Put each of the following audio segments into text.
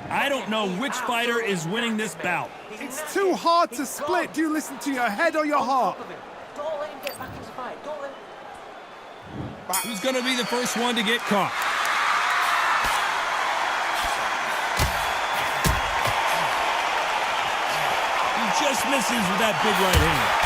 I don't know which fighter is winning this bout. It's too hard to split. Do you listen to your head or your heart? Don't let him get back into the fight. Don't let him... Who's going to be the first one to get caught? He just misses with that big right hand.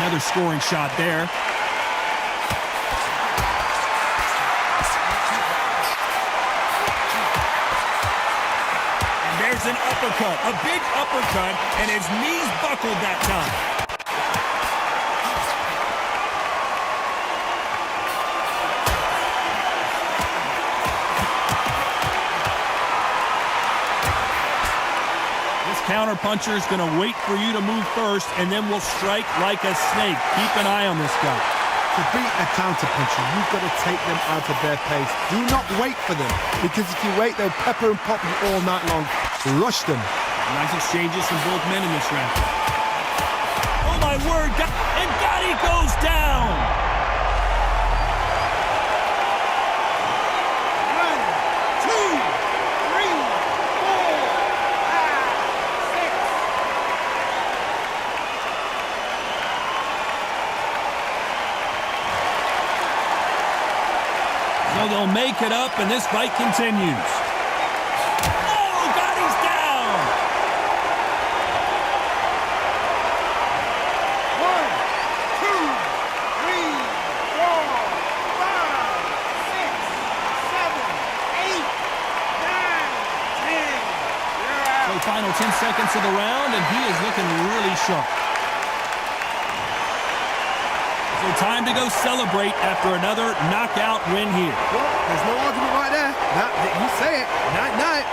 Another scoring shot there. There's an uppercut, a big uppercut, and his knees buckled that time. This counterpuncher is going to wait for you to move first, and then will strike like a snake. Keep an eye on this guy. To beat a counterpuncher, you've got to take them out of their pace. Do not wait for them, because if you wait, they'll pepper and pop you all night long. Rush them. Nice exchanges from both men in this round. Oh my word, and Gotti goes down! 1, 2, 3, 4, 5, 6. So they'll make it up, and this fight continues. Final 10 seconds of the round, and he is looking really sharp. So time to go celebrate after another knockout win here. Well, there's no argument right there. You say it. Night-night.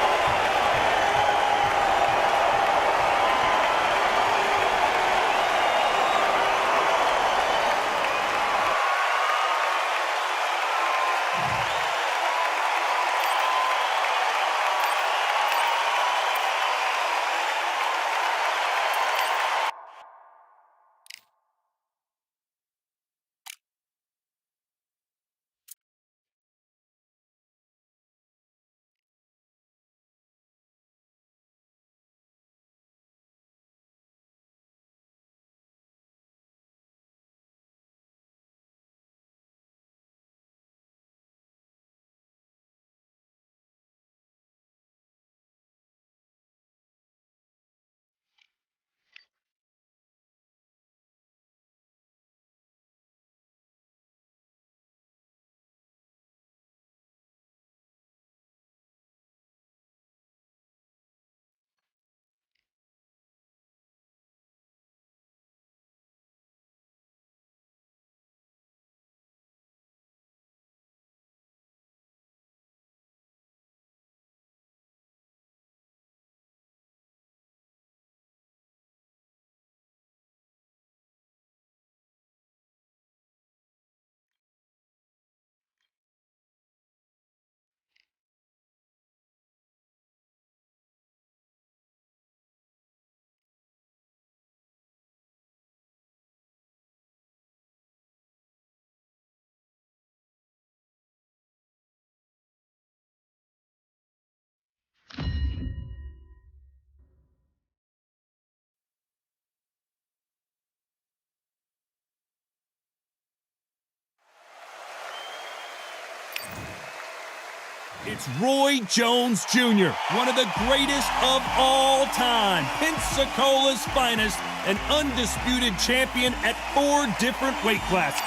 It's Roy Jones Jr., one of the greatest of all time, Pensacola's finest, an undisputed champion at 4 different weight classes.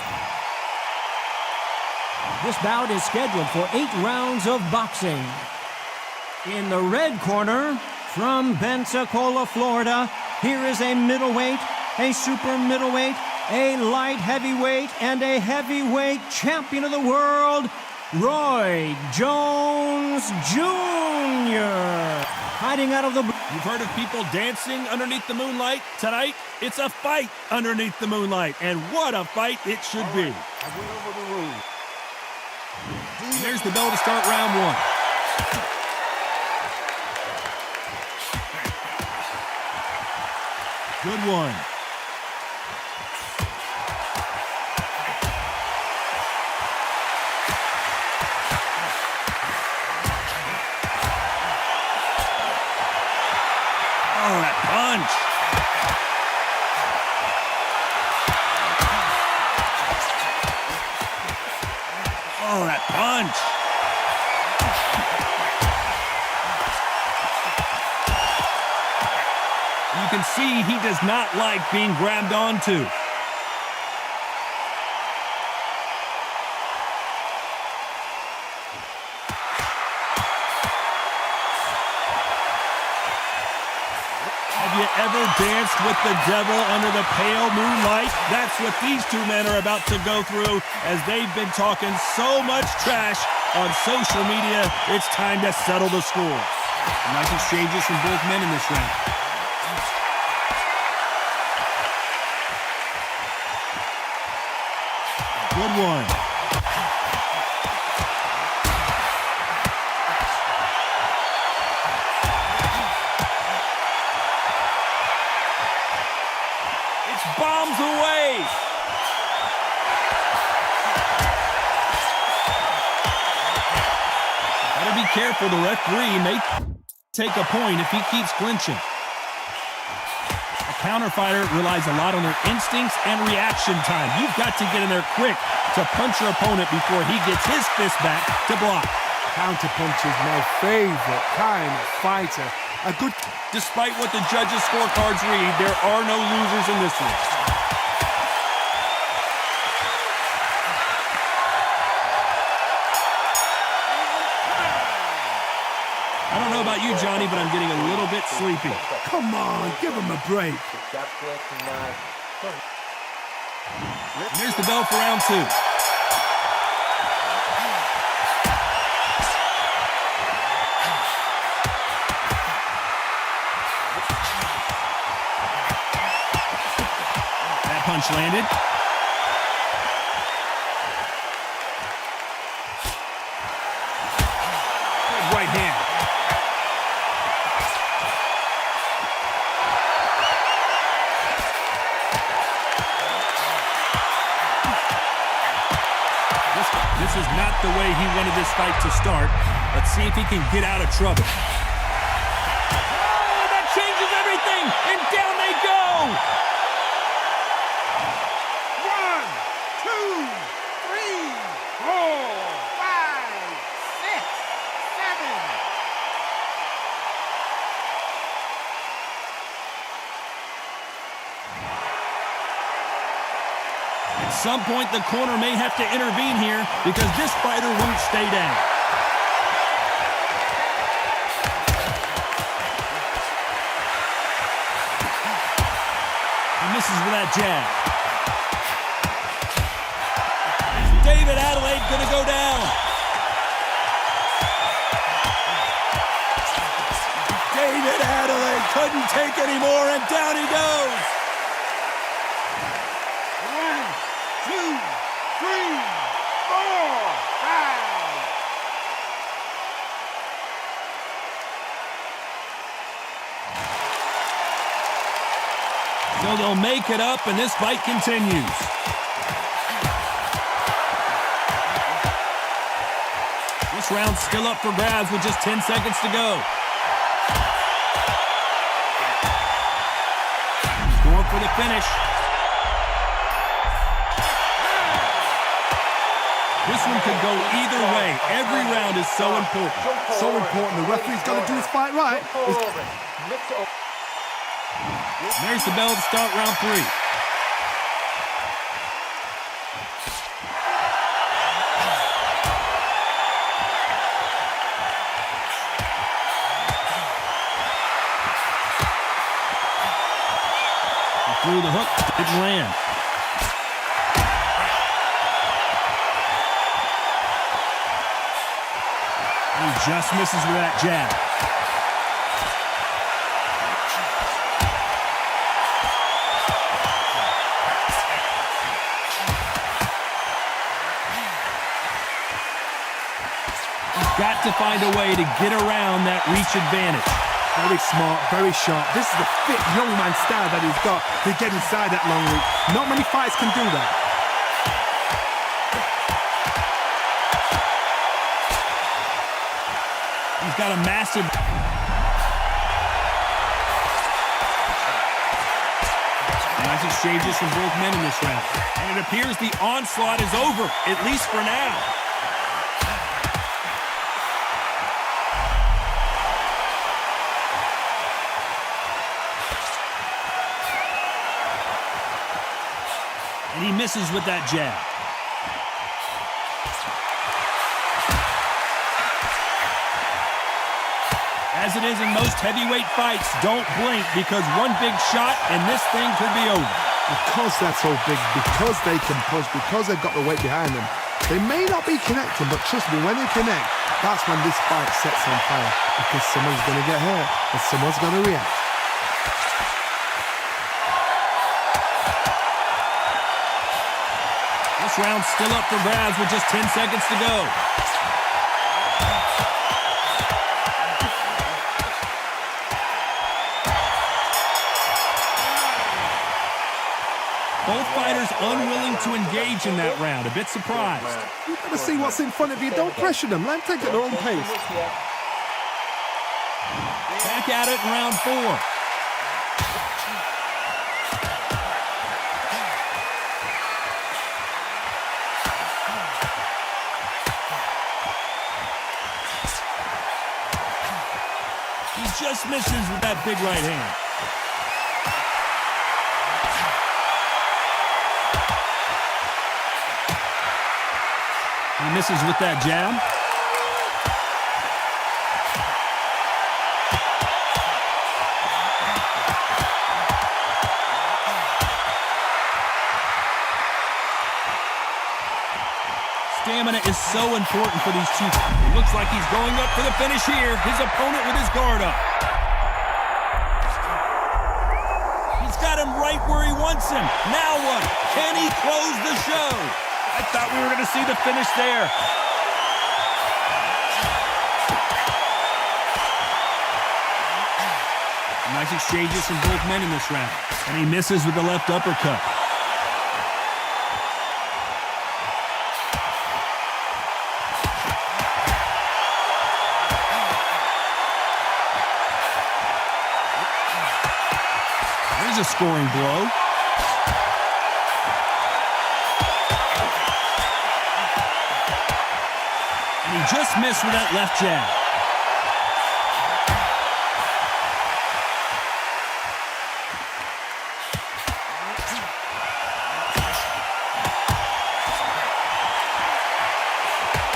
This bout is scheduled for 8 rounds of boxing. In the red corner, from Pensacola, Florida, here is a middleweight, a super middleweight, a light heavyweight, and a heavyweight champion of the world, Roy Jones Jr. Hiding out of the... You've heard of people dancing underneath the moonlight? Tonight, it's a fight underneath the moonlight, and what a fight it should be. I went over the rules. There's the bell to start round 1. Good one. Oh, that punch. Oh, that punch. You can see he does not like being grabbed onto. Have you ever danced with the devil under the pale moonlight? That's what these two men are about to go through as they've been talking so much trash on social media. It's time to settle the score. Nice exchanges from both men in this round. Good one. It's bombs away. Gotta be careful. The referee may take a point if he keeps clinching. A counter fighter relies a lot on their instincts and reaction time. You've got to get in there quick to punch your opponent before he gets his fist back to block. Counter punch is my favorite kind of fighter. A good... Despite what the judges' scorecards read, there are no losers in this one. I don't know about you, Johnny, but I'm getting a little bit sleepy. Come on, give him a break. Here's the bell for round two. That punch landed. Good right hand. This is not the way he wanted this fight to start. Let's see if he can get out of trouble. Oh, that changes everything! And down they go! 1, 2, 3, 4, 5, 6, 7. At some point, the corner may have to intervene here because this fighter won't stay down. He misses with that jab. David Adelaide gonna go down. David Adelaide couldn't take any more, and down he goes. 1, 2, 3, 4, 5. So they'll make it up, and this fight continues. This round's still up for grabs with just 10 seconds to go. He's going for the finish. This one could go either way. Every round is so important. So important. The referee's got to do his fight right. There's the bell to start round three. He threw the hook, didn't land. He just misses with that jab. Got to find a way to get around that reach advantage. Very smart, very sharp. This is the fit young man style that he's got to get inside that long reach. Not many fights can do that. He's got a massive... Nice exchanges from both men in this round. And it appears the onslaught is over, at least for now. And he misses with that jab. As it is in most heavyweight fights, don't blink because one big shot and this thing could be over. Because they're so big, because they can push, because they've got the weight behind them, they may not be connecting, but trust me, when they connect, that's when this fight sets on fire. Because someone's going to get hurt and someone's going to react. This round's still up for grabs with just 10 seconds to go. Both fighters unwilling to engage in that round. A bit surprised. You've got to see what's in front of you. Don't pressure them. Let them take it at their own pace. Back at it in round 4. He just misses with that big right hand. He misses with that jab. Stamina is so important for these two. It looks like he's going up for the finish here. His opponent with his guard up. He's got him right where he wants him. Now what? Can he close the show? I thought we were going to see the finish there. Nice exchanges from both men in this round. And he misses with the left uppercut. There's a scoring blow. And he just missed with that left jab.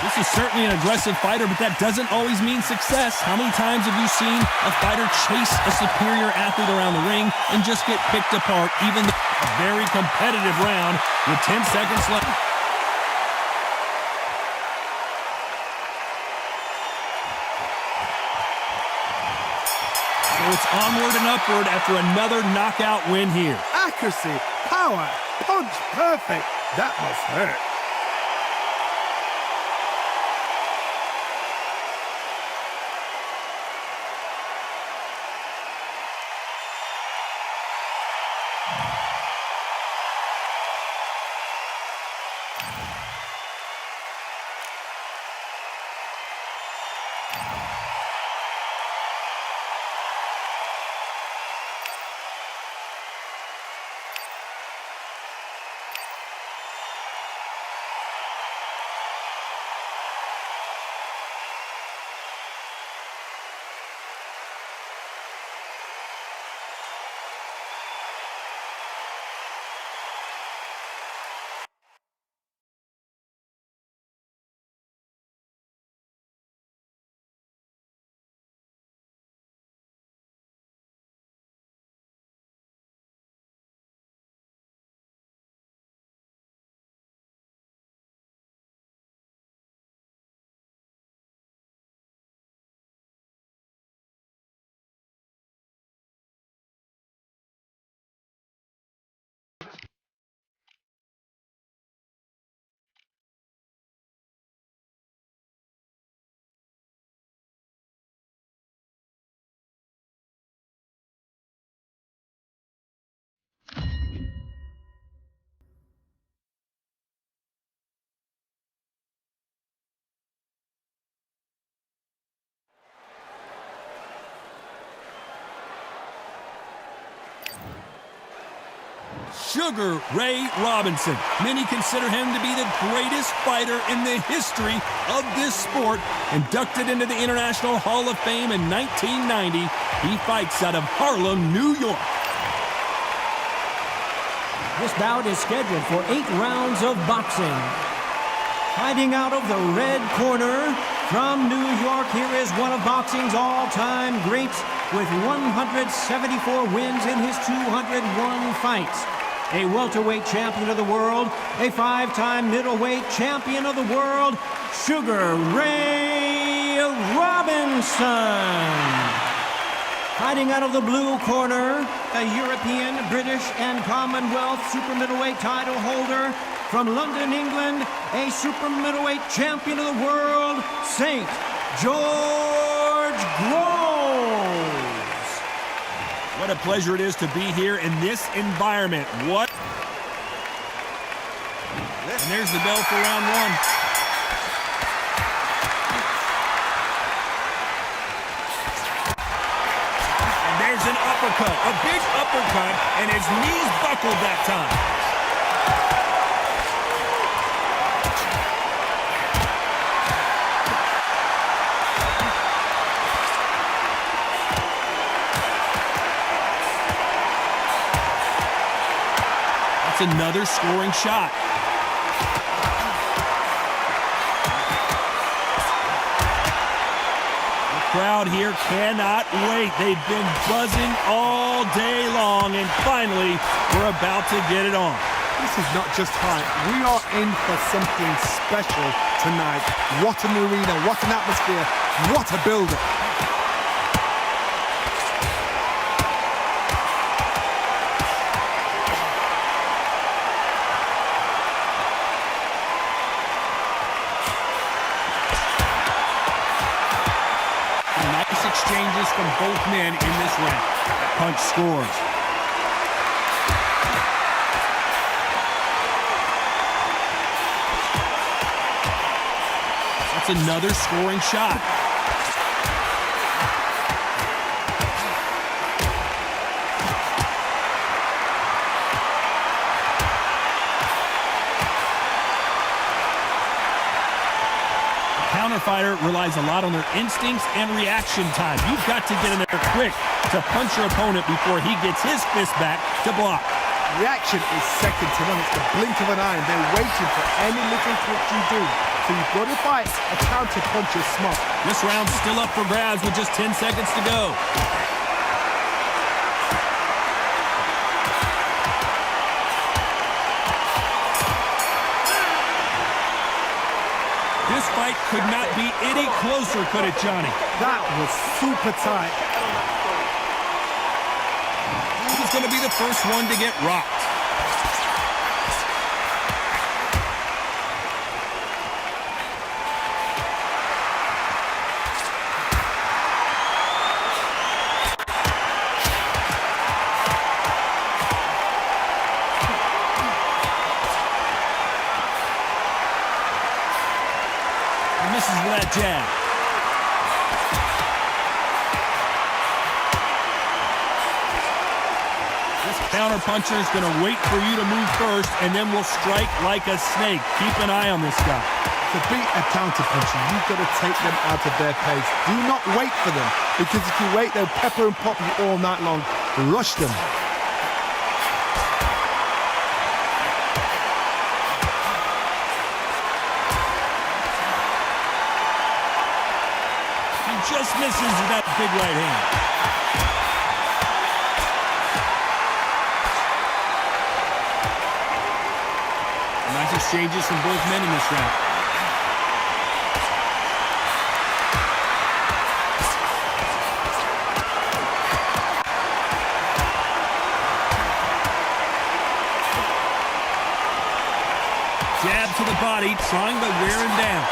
This is certainly an aggressive fighter, but that doesn't always mean success. How many times have you seen a fighter chase a superior athlete around the ring and just get picked apart, even a very competitive round with 10 seconds left? So it's onward and upward after another knockout win here. Accuracy, power, punch, perfect. That must hurt. Sugar Ray Robinson. Many consider him to be the greatest fighter in the history of this sport. Inducted into the International Hall of Fame in 1990, he fights out of Harlem, New York. This bout is scheduled for 8 rounds of boxing. Fighting out of the red corner from New York, here is one of boxing's all-time greats with 174 wins in his 201 fights. A welterweight champion of the world, a 5-time middleweight champion of the world, Sugar Ray Robinson. Fighting out of the blue corner, a European, British, and Commonwealth super middleweight title holder from London, England, a super middleweight champion of the world, St. George Groves. What a pleasure it is to be here in this environment. And there's the bell for round one. And there's an uppercut, a big uppercut, and his knees buckled that time. Another scoring shot. The crowd here cannot wait. They've been buzzing all day long, and finally, we're about to get it on. This is not just hype. We are in for something special tonight. What an arena, what an atmosphere, what a build-up. Exchanges from both men in this round. Punch scores. That's another scoring shot. Fighter relies a lot on their instincts and reaction time. You've got to get in there quick to punch your opponent before he gets his fist back to block. Reaction is second to none. It's the blink of an eye, and they're waiting for any little touch you do. So you've got to fight a counter punch is smart. This round's still up for grabs with just 10 seconds to go. This fight could not be any closer, could it, Johnny? That was super tight. He's going to be the first one to get rocked. Misses with that jab. This counter puncher is going to wait for you to move first, and then will strike like a snake. Keep an eye on this guy. To beat a counter puncher, you've got to take them out of their pace. Do not wait for them, because if you wait, they'll pepper and pop you all night long. Rush them. Just misses with that big right hand. Nice exchanges from both men in this round. Jab to the body, trying to wear him down.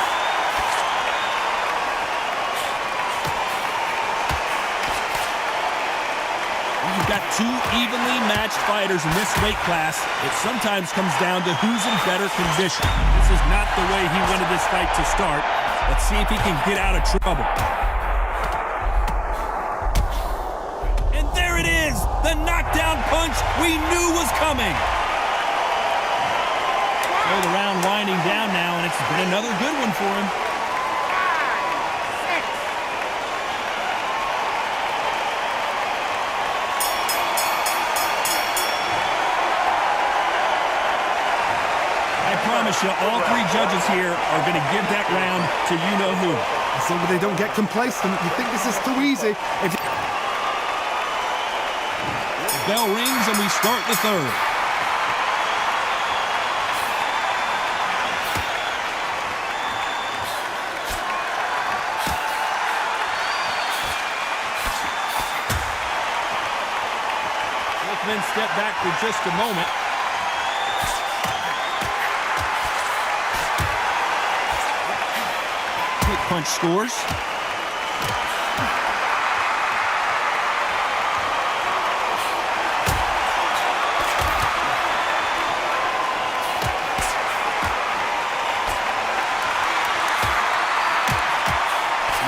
You've got two evenly matched fighters in this weight class. It sometimes comes down to who's in better condition. This is not the way he wanted this fight to start. Let's see if he can get out of trouble. And there it is, the knockdown punch we knew was coming. So the round winding down now, and it's been another good one for him. I promise you, all three judges here are going to give that round to you-know-who. So they don't get complacent. You think this is too easy. If Bell rings and we start the third. Both men step back for just a moment. Quick punch scores.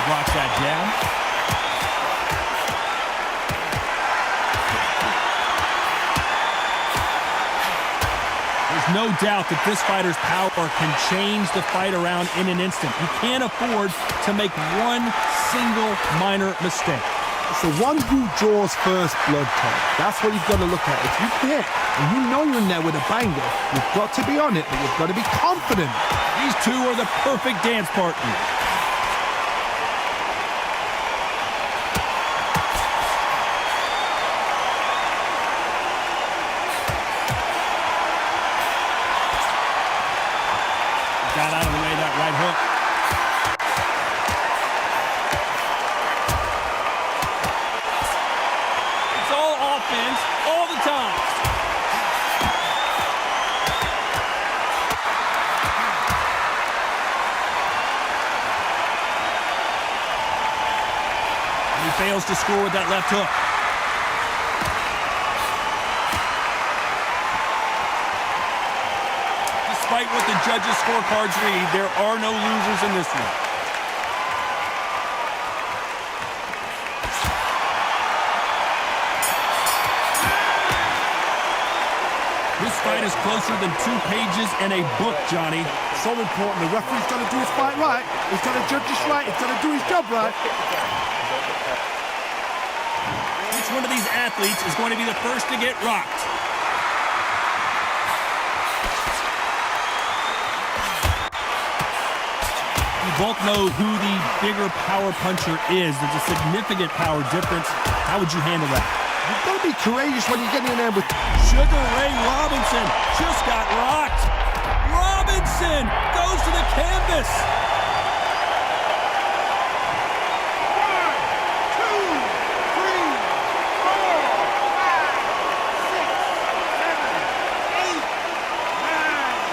Blocks that jab. There's no doubt that this fighter's power can change the fight around in an instant. You can't afford to make one single minor mistake. it's the one who draws first blood, Tom. That's what you've got to look at. If you hit and you know you're in there with a banger, you've got to be on it, but you've got to be confident. These two are the perfect dance partners. Got out of the way, that right hook. It's all offense, all the time. And he fails to score with that left hook. Despite what the judges' scorecards read, there are no losers in this one. This fight is closer than 2 pages in a book, Johnny. So important. The referee's got to do his fight right. He's got to judge this right. He's got to do his job right. Which one of these athletes is going to be the first to get rocked? We both know who the bigger power puncher is. There's a significant power difference. How would you handle that? You've got to be courageous when you get in there with... Sugar Ray Robinson just got rocked. Robinson goes to the canvas. 1, 2, 3, 4, 5, 6, 7, 8, 9.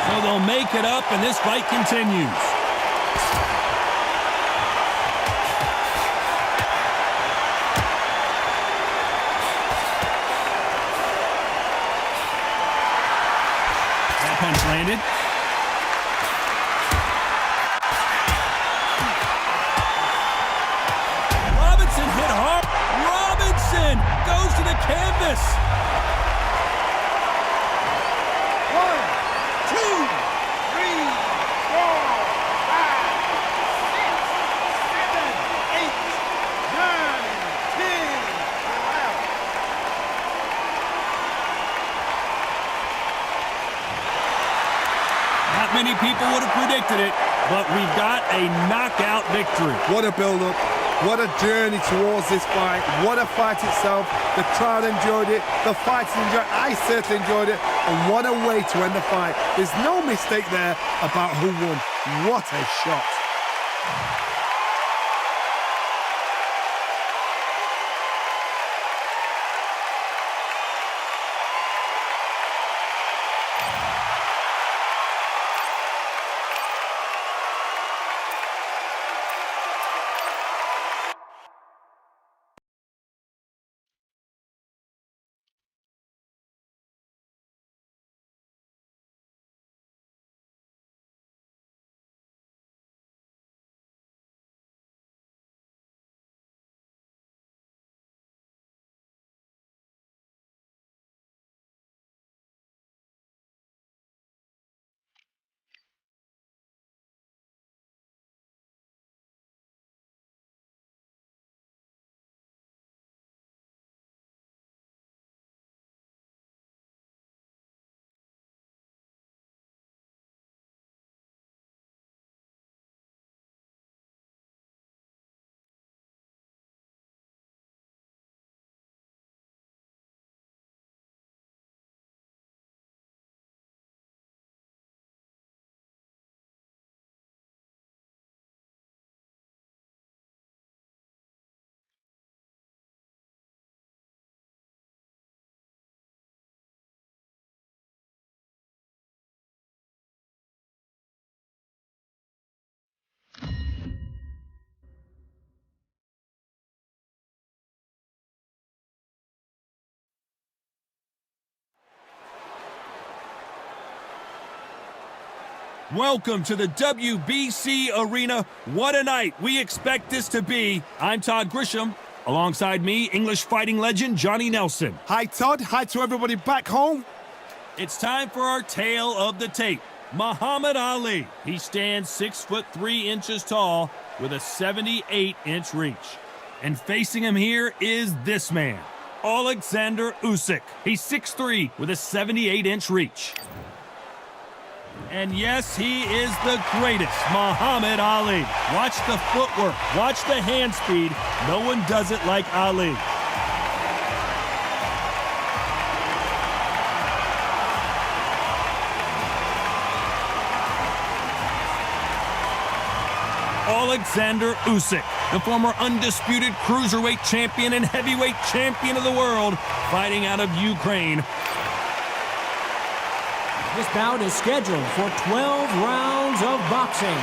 So they'll make it up, and this fight continues. That punch landed. Robinson hit hard. Robinson goes to the canvas. 1, 2, 3, 4, 5, 6, 7, 8, 9, 10. Not many people would have predicted it, but we've got a knockout victory. What a build-up. What a journey towards this fight. What a fight itself. The crowd enjoyed it. The fighters enjoyed it. I certainly enjoyed it. And what a way to end the fight. There's no mistake there about who won. What a shot. Welcome to the WBC Arena. What a night we expect this to be. I'm Todd Grisham. Alongside me, English fighting legend Johnny Nelson. Hi, Todd. Hi to everybody back home. It's time for our tale of the tape. Muhammad Ali. He stands 6'3" tall with a 78-inch reach. And facing him here is this man, Alexander Usyk. He's 6'3" with a 78-inch reach. And yes, he is the greatest, Muhammad Ali. Watch the footwork, watch the hand speed. No one does it like Ali. Alexander Usyk, the former undisputed cruiserweight champion and heavyweight champion of the world, fighting out of Ukraine. This bout is scheduled for 12 rounds of boxing.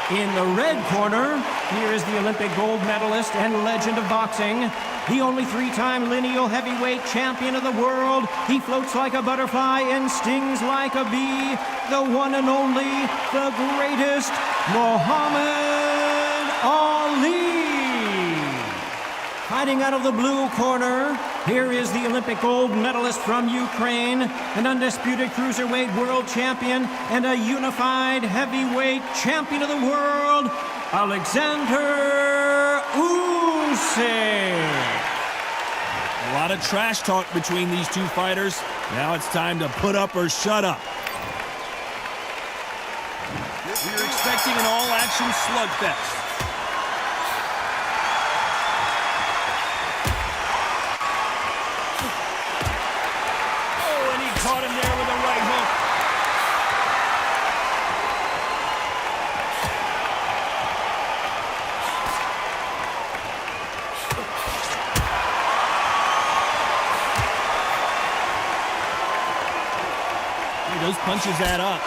In the red corner, here is the Olympic gold medalist and legend of boxing, the only three-time lineal heavyweight champion of the world. He floats like a butterfly and stings like a bee. The one and only, the greatest, Muhammad Ali. Fighting out of the blue corner, here is the Olympic gold medalist from Ukraine, an undisputed cruiserweight world champion, and a unified heavyweight champion of the world, Alexander Usyk. A lot of trash talk between these two fighters. Now it's time to put up or shut up. We're expecting an all-action slugfest. Caught him there with a right hook. Hey, those punches add up.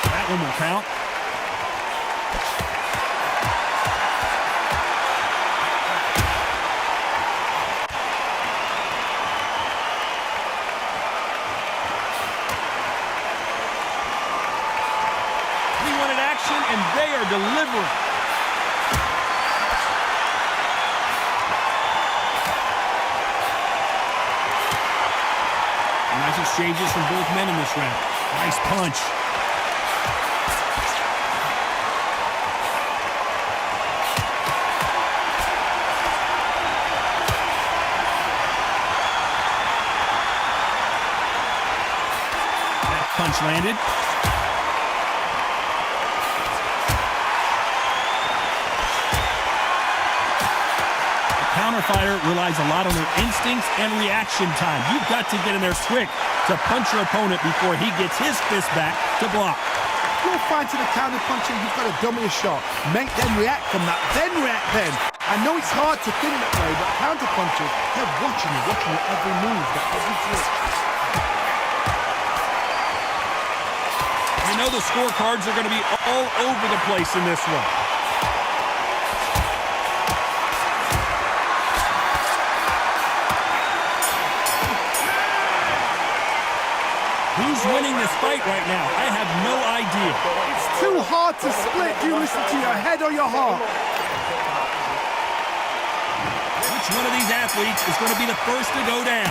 That one will count. And they are delivering. Nice exchanges from both men in this round. Nice punch. That punch landed. Counterfighter relies a lot on their instincts and reaction time. You've got to get in there quick to punch your opponent before he gets his fist back to block. You're fighting a counter puncher, you've got to dummy a shot. Make them react from that, then react then. I know it's hard to think that way, but counter punchers, they're watching you every move, every trick. You know the scorecards are going to be all over the place in this one. Who's winning this fight right now? I have no idea. It's too hard to split. Do you listen to your head or your heart? Which one of these athletes is going to be the first to go down?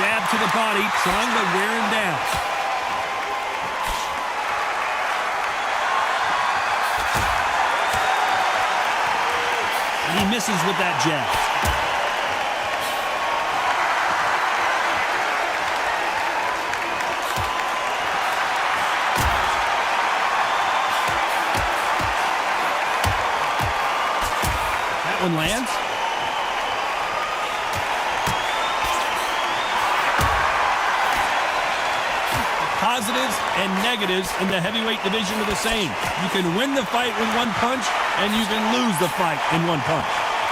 Jab to the body, trying to wear him down. He misses with that jab. That one lands. Positives and negatives in the heavyweight division are the same. You can win the fight with one punch, and you can lose the fight in one punch.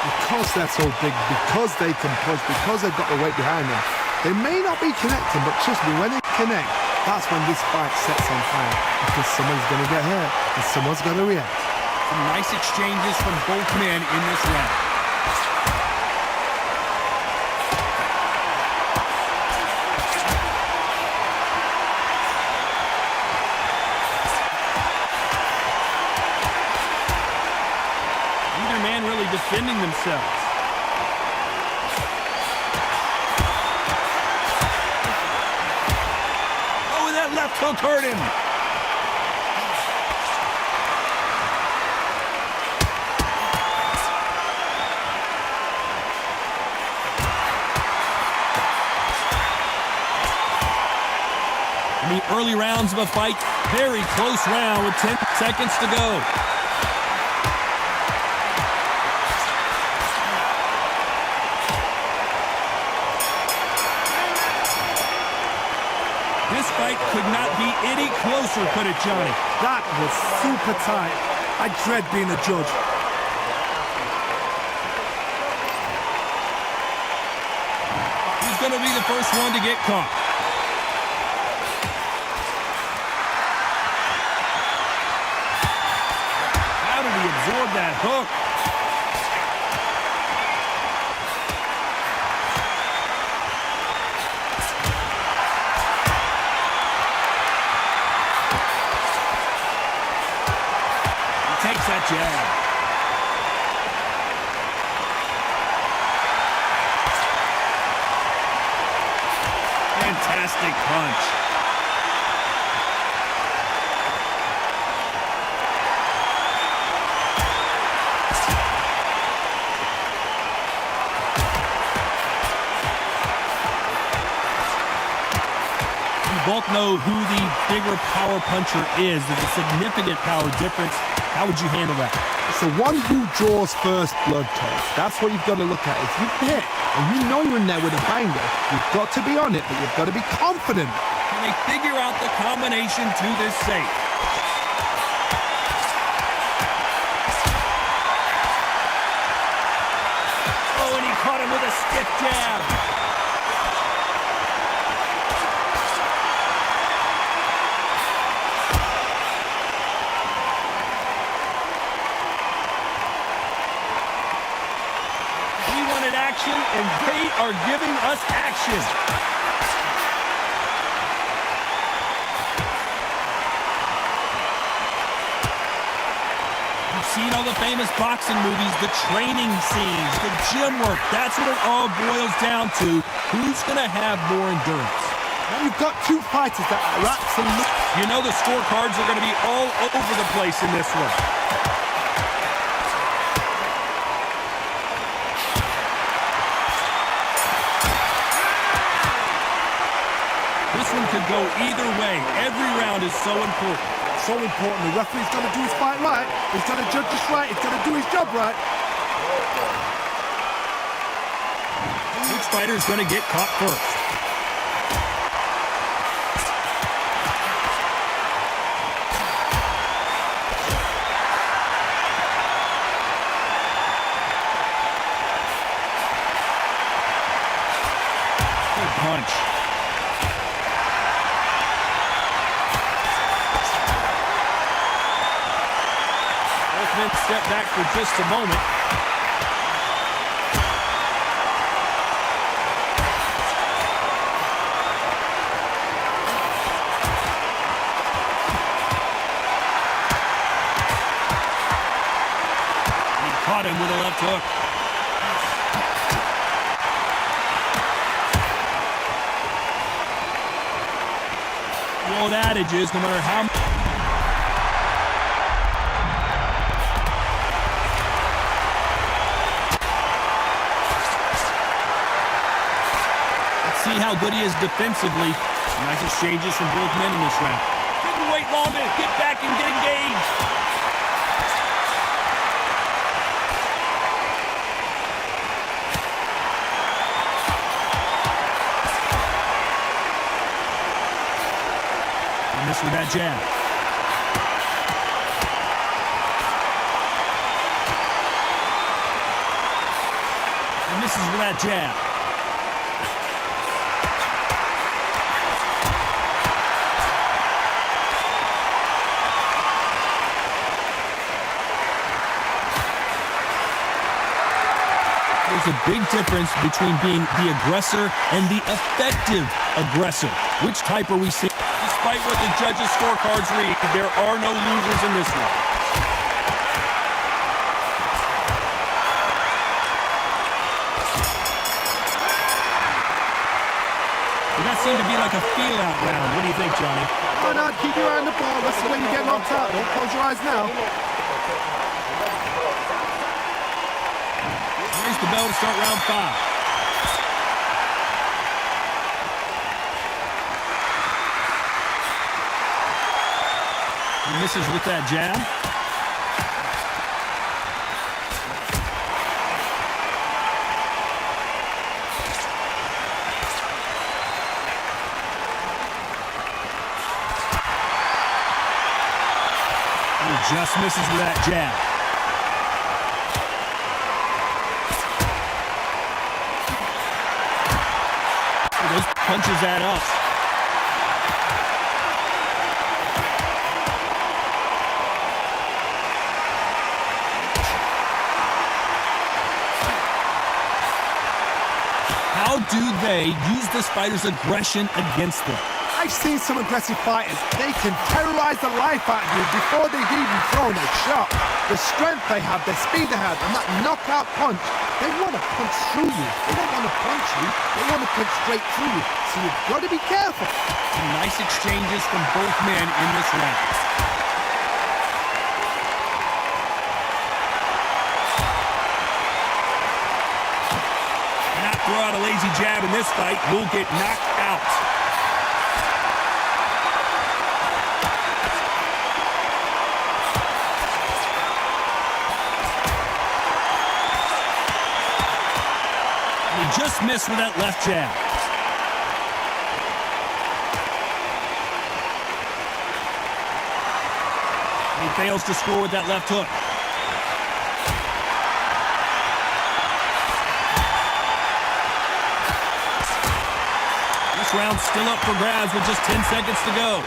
Because they're so big, because they can punch, because they've got the weight behind them, they may not be connecting, but trust me, when they connect, that's when this fight sets on fire, because someone's going to get hurt and someone's going to react. Some nice exchanges from both men in this round. Neither man really defending themselves. Oh, and that left hook hurt him. In the early rounds of a fight, very close round with 10 seconds to go. This fight could not be any closer, could it, Johnny? That was super tight. I dread being a judge. Who's going to be the first one to get caught? Absorb that hook. He takes that jab. Fantastic punch. Both know who the bigger power puncher is. There's a significant power difference. How would you handle that? It's the one who draws first blood, Todd. That's what you've got to look at. If you hit and you know you're in there with a banger, you've got to be on it, but you've got to be confident. Can they figure out the combination to this safe? Oh, and he caught him with a stiff jab. And they are giving us action. You've seen all the famous boxing movies, the training scenes, the gym work. That's what it all boils down to. Who's going to have more endurance? Now you've got two fighters that are absolutely... You know the scorecards are going to be all over the place in this one. Could go either way. Every round is so important. So important. The referee's got to do his fight right. He's got to judge this right. He's got to do his job right. Which fighter is going to get caught first? Good punch. Step back for just a moment. He caught him with a left hook. The old adage is no matter how much see how good he is defensively. Nice exchanges from both men in this round. Couldn't wait long to get back and get engaged. And missed with that jab. And misses with that jab. There's a big difference between being the aggressor and the effective aggressor. Which type are we seeing? Despite what the judges' scorecards read, there are no losers in this one. That seemed to be like a feel-out round. What do you think, Johnny? Why not? Keep your eye on the ball. This is when you get knocked out. Don't close your eyes now. Here's the bell to start round 5. He misses with that jab. Just misses with that jab. Those punches add up. How do they use this fighter's aggression against them? I've seen some aggressive fighters. They can terrorize the life out of you before they've even thrown a shot. The strength they have, the speed they have, and that knockout punch, they want to punch through you. They don't want to punch you. They want to punch straight through you. So you've got to be careful. Some nice exchanges from both men in this round. Not throw out a lazy jab in this fight. You'll get knocked out. Just missed with that left jab. He fails to score with that left hook. This round's still up for grabs with just 10 seconds to go.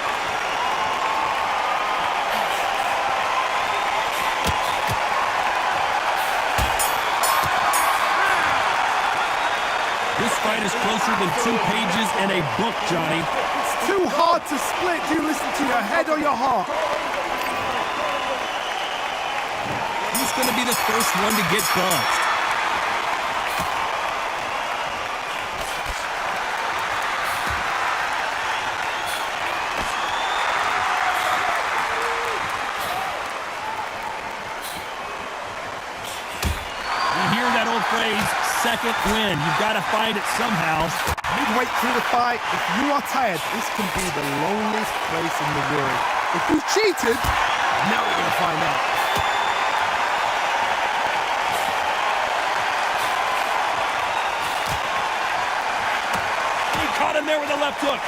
This fight is closer than 2 pages in a book, Johnny. It's too hard to split. Do you listen to your head or your heart? Who's going to be the first one to get buzzed? You hear that old phrase, second win. You've got to find it somehow. Midway through the fight, if you are tired, this can be the loneliest place in the world. If you cheated, now we're going to find out. He caught him there with a left hook.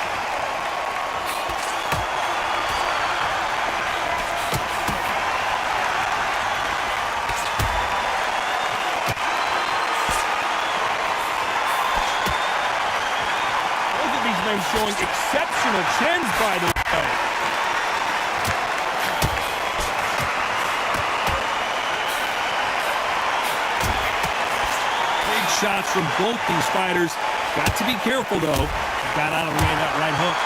Showing exceptional chins, by the way. Big shots from both these fighters. Got to be careful, though. Got out of the way of that right hook.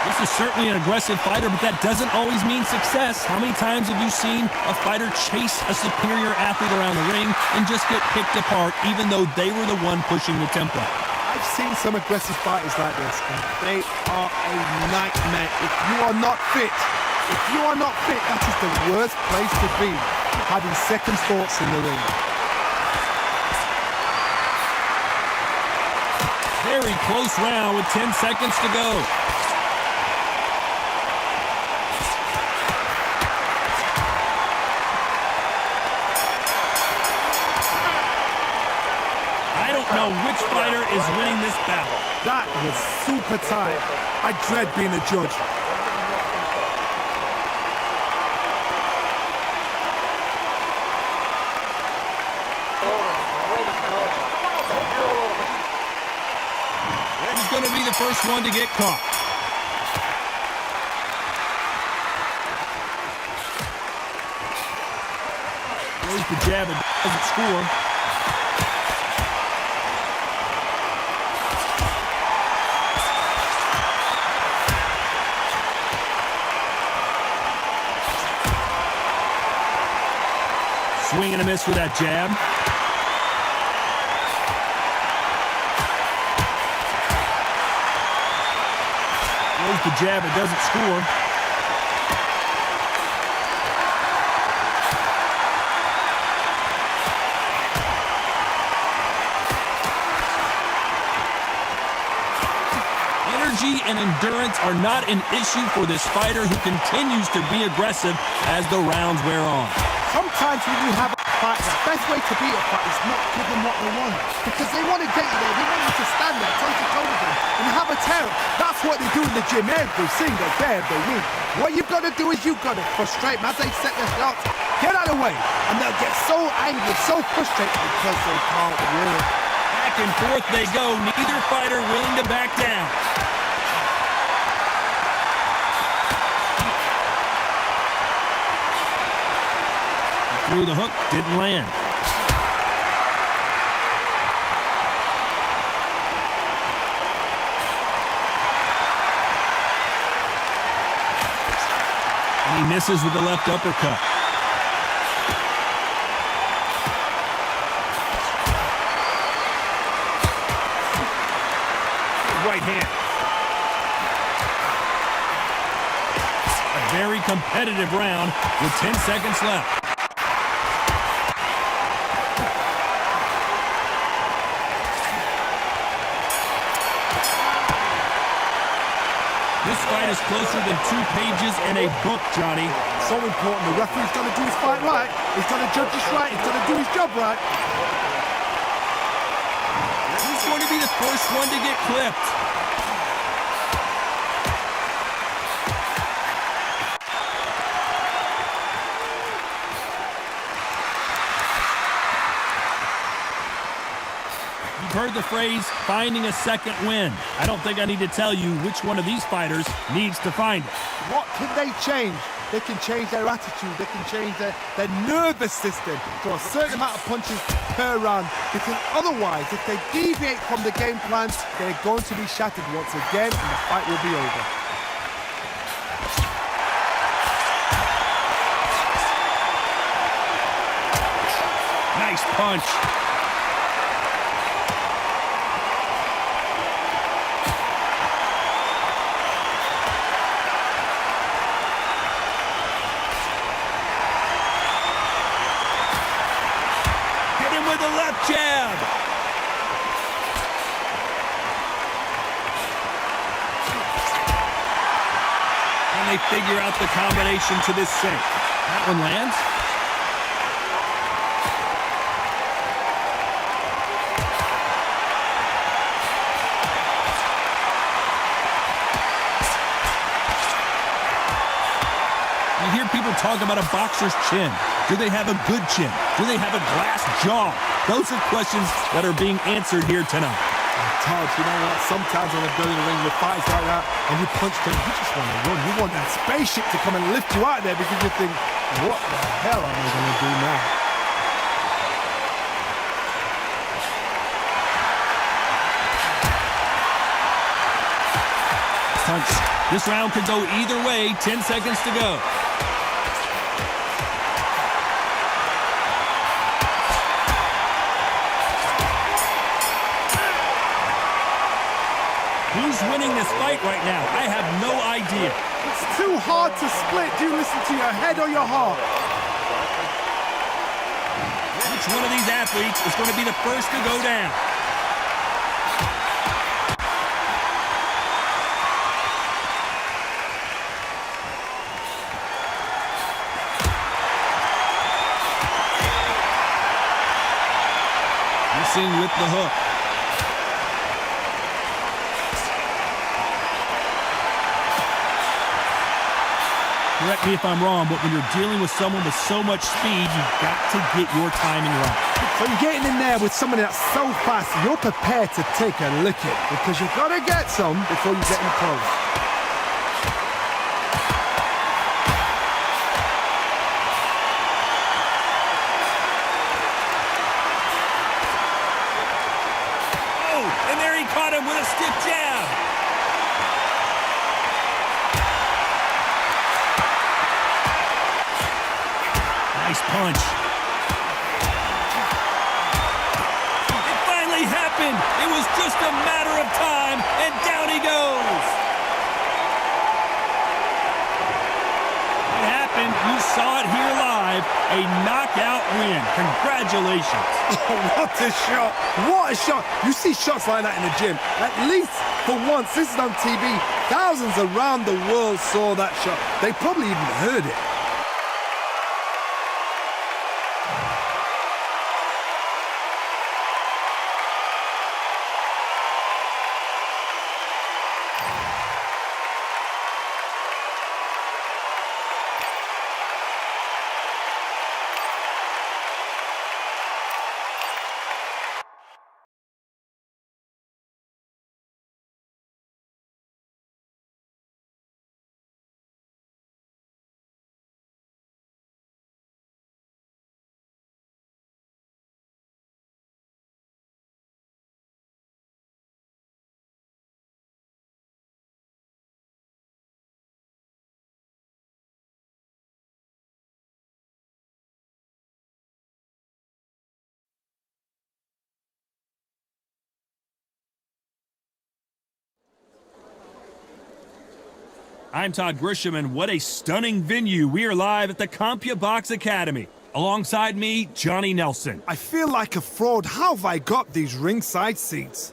This is certainly an aggressive fighter, but that doesn't always mean success. How many times have you seen a fighter chase a superior athlete around the ring and just get picked apart, even though they were the one pushing the tempo? I've seen some aggressive fighters like this, and they are a nightmare. If you are not fit, that is the worst place to be, having second thoughts in the ring. Very close round with 10 seconds to go. Know which fighter is winning this battle. That was super tight. I dread being a judge. going to be the first one to get caught. Throws the jab and doesn't score. Swing and a miss with that jab. Throws the jab, it doesn't score. Energy and endurance are not an issue for this fighter who continues to be aggressive as the rounds wear on. Sometimes when you have a fight, the best way to beat a fight is not give them what they want. Because they want to get you there. They want you to stand there, toe-to-toe with them, and have a terror. That's what they do in the gym every single day of the week. What you've got to do is you've got to frustrate them as they set their shots. Get out of the way. And they'll get so angry, so frustrated because they can't win. Back and forth they go. Neither fighter willing to back down. Through the hook, didn't land. And he misses with the left uppercut. Right hand. A very competitive round with 10 seconds left. This fight is closer than 2 pages in a book, Johnny. So important. The referee's got to do his fight right. He's got to judge this right. He's got to do his job right. Who's going to be the first one to get clipped? Heard the phrase, finding a second win. I don't think I need to tell you which one of these fighters needs to find it. What can they change? They can change their attitude. They can change their nervous system to a certain amount of punches per round. Because otherwise, if they deviate from the game plan, they're going to be shattered once again and the fight will be over. Nice punch. With a left jab. And they figure out the combination to this sink. That one lands. You hear people talk about a boxer's chin. Do they have a good chin? Do they have a glass jaw? Those are questions that are being answered here tonight. Todd, you know what? Sometimes when they're in the ring with fights like that, and you punch them, you just want to run. You want that spaceship to come and lift you out of there because you think, what the hell am I going to do now? Punch. This round could go either way. 10 seconds to go. Who's winning this fight right now? I have no idea. It's too hard to split. Do you listen to your head or your heart? Which one of these athletes is going to be the first to go down? Missing with the hook. Correct me if I'm wrong, but when you're dealing with someone with so much speed, you've got to get your timing right. So you're getting in there with somebody that's so fast, you're prepared to take a licking because you've got to get some before you get in close. And there he caught him with a stiff jab. Nice punch. It finally happened. It was just a matter of time, and down he goes. It happened. You saw it here live. A knockout win. Congratulations. Oh, what a shot. What a shot. You see shots like that in the gym. At least for once, this is on TV. Thousands around the world saw that shot. They probably even heard it. I'm Todd Grisham, and what a stunning venue. We are live at the CompuBox Academy. Alongside me, Johnny Nelson. I feel like a fraud. How have I got these ringside seats?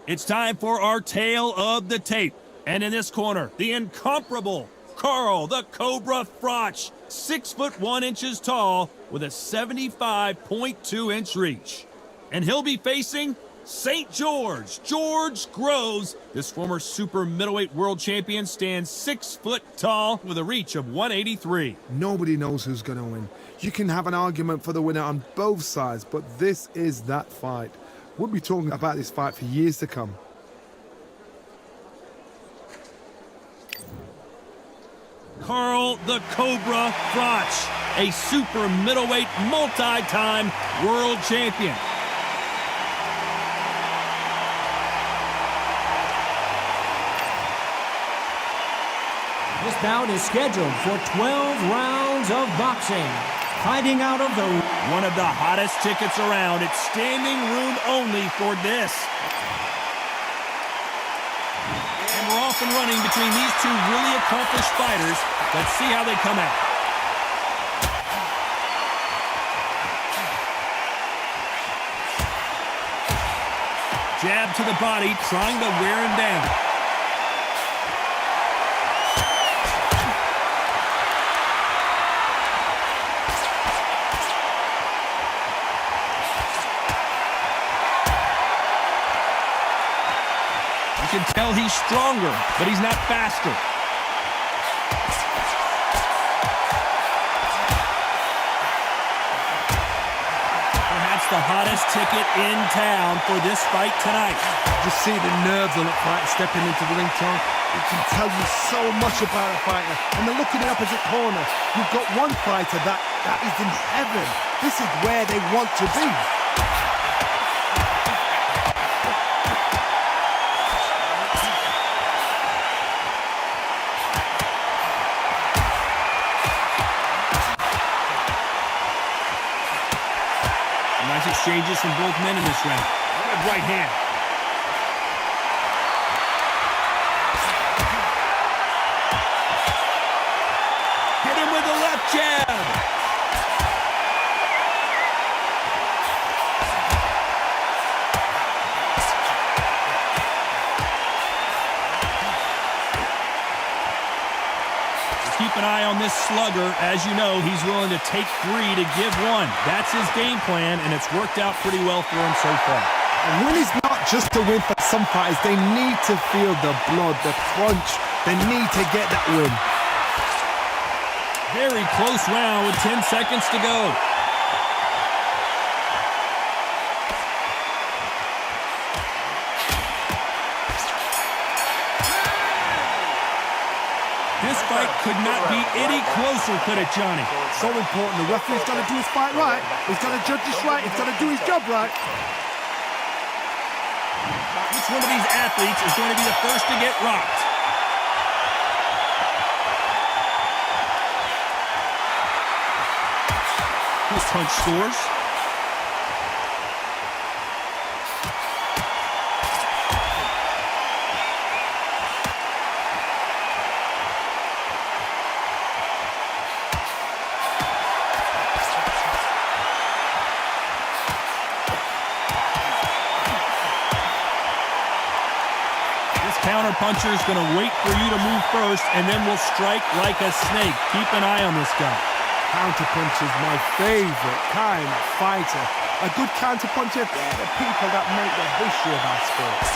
It's time for our tale of the tape. And in this corner, the incomparable Carl the Cobra Froch, 6'1" tall with a 75.2-inch reach. And he'll be facing St. George Groves. This former super middleweight world champion stands 6 foot tall with a reach of 183. Nobody knows who's going to win. You can have an argument for the winner on both sides, but this is that fight. We'll be talking about this fight for years to come. Carl the Cobra Froch, a super middleweight multi-time world champion. This bout is scheduled for 12 rounds of boxing. Fighting out of the... One of the hottest tickets around. It's standing room only for this. And we're off and running between these two really accomplished fighters. Let's see how they come out. Jab to the body, trying to wear him down. You can tell he's stronger, but he's not faster. Perhaps the hottest ticket in town for this fight tonight. Just see the nerves on the fighter stepping into the ring, Tom. It can tell you so much about a fighter. And then look in the opposite corner. You've got one fighter that is in heaven. This is where they want to be. Nice exchanges from both men in this round. Good right hand. Hit him with a left jab. Keep an eye on this slugger. As you know, he's willing to take 3 to give 1. That's his game plan, and it's worked out pretty well for him so far. A win is not just a win for some fighters. They need to feel the blood, the crunch. They need to get that win. Very close round with 10 seconds to go. This fight could not be any closer, could it, Johnny? So important. The referee's got to do his fight right. He's got to judge this right. He's got to do his job right. Which one of these athletes is going to be the first to get rocked? This punch scores. Counter-puncher is going to wait for you to move first, and then will strike like a snake. Keep an eye on this guy. Counter-puncher is my favorite kind of fighter. A good counter-puncher, they're the people that make the history of our sports.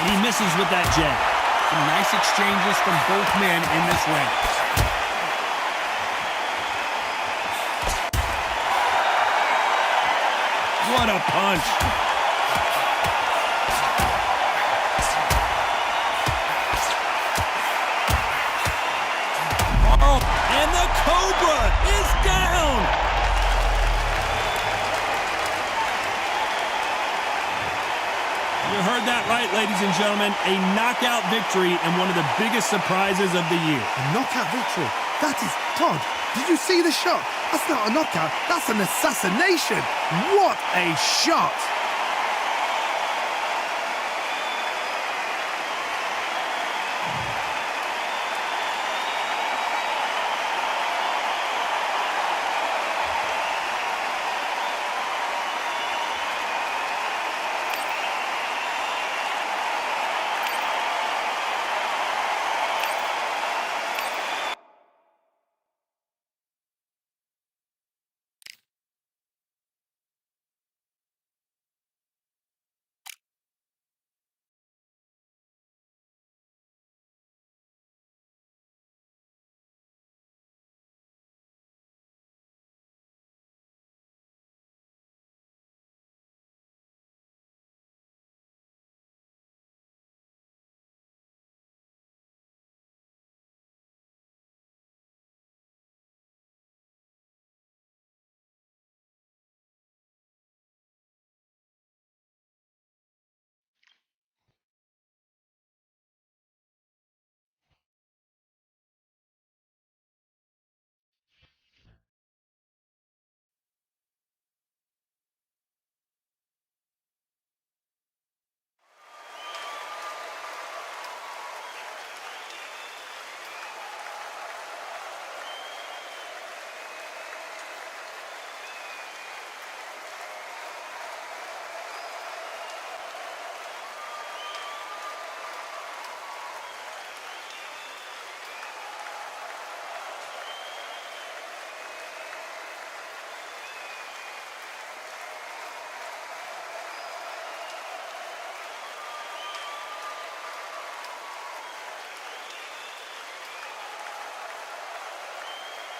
And he misses with that jab. Some nice exchanges from both men in this round. What a punch. Oh, and the Cobra is down. You heard that right, ladies and gentlemen. A knockout victory and one of the biggest surprises of the year. A knockout victory? That is, Todd, did you see the shot? That's not a knockout, that's an assassination. What a shot!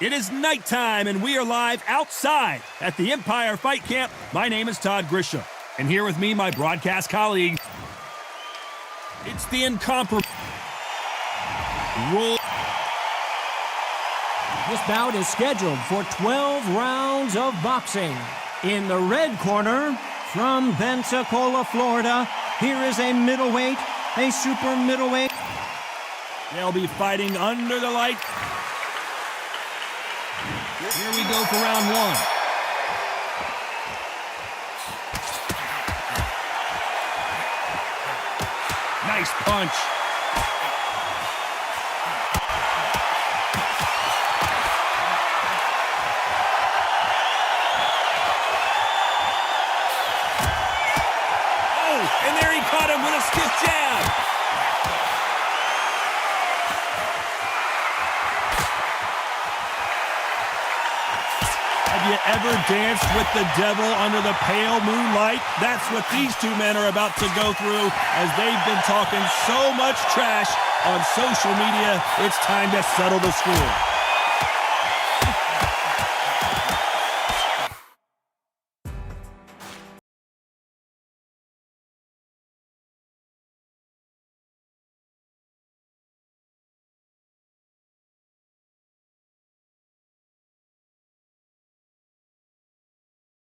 It is nighttime, and we are live outside at the Empire Fight Camp. My name is Todd Grisham, and here with me, my broadcast colleague, it's the incomparable Roll. This bout is scheduled for 12 rounds of boxing. In the red corner, from Pensacola, Florida, here is a middleweight, a super middleweight. They'll be fighting under the light. Here we go for round one. Nice punch. Oh, and there he caught him with a stiff jab. Have you you ever danced with the devil under the pale moonlight? That's what these two men are about to go through as they've been talking so much trash on social media. It's time to settle the score.